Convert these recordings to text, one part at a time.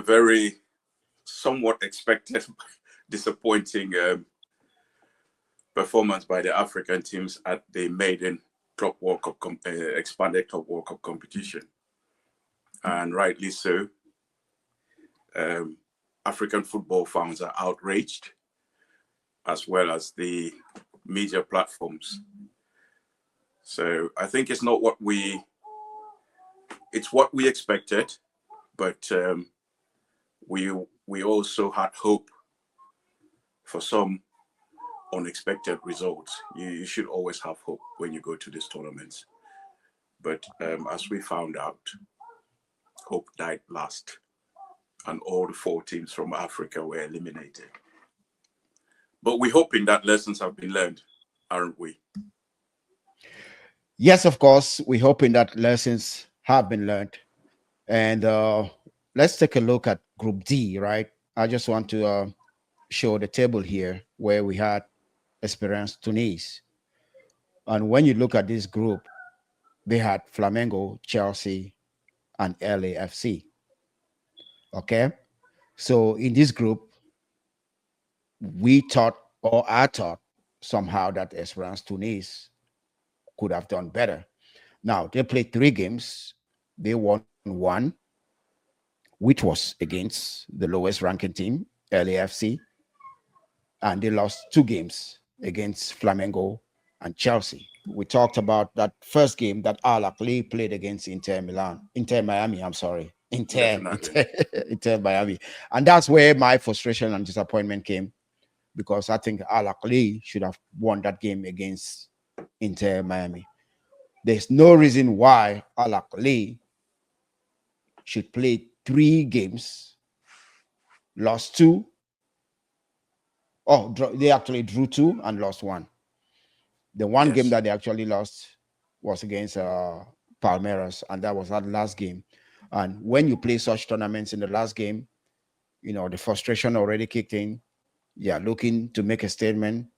very somewhat expected, disappointing performance by the African teams at the maiden Club World Cup, expanded Club World Cup competition. And rightly so. African football fans are outraged, as well as the media platforms. So I think it's not what it's what we expected, but we also had hope for some unexpected results. You should always have hope when you go to these tournaments. But as we found out, hope died last, and all the 4 teams from Africa were eliminated. But we're hoping that lessons have been learned, aren't we? Yes, of course. We're hoping that lessons have been learned. And let's take a look at Group D, right? I just want to show the table here where we had Esperance Tunis. And when you look at this group, they had Flamengo, Chelsea, and LAFC. Okay. So in this group, we thought, or I thought somehow, that Esperance Tunis could have done better. Now, they played 3 games. They won 1, which was against the lowest ranking team, LAFC. And they lost 2 games against Flamengo and Chelsea. We talked about that first game that Ahly played against Inter Miami, I'm sorry. Definitely. Inter Miami. And that's where my frustration and disappointment came, because I think Ahly should have won that game against Inter Miami. There's no reason why Ahly should play 3 games, lost 2. Oh, they actually drew 2 and lost 1. The one game Yes. that they actually lost was against Palmeiras, and that was that last game. And when you play such tournaments in the last game, the frustration already kicked in. They are looking to make a statement.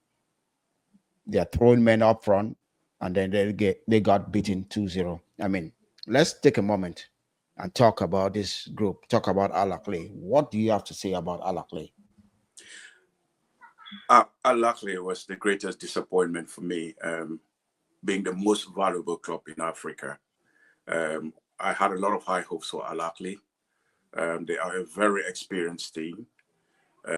They are throwing men up front, and then they got beaten 2-0. I mean, let's take a moment and talk about this group. Talk about Ahly. What do you have to say about Ahly? Ahly was the greatest disappointment for me, being the most valuable club in Africa. I had a lot of high hopes for Ahly. They are a very experienced team.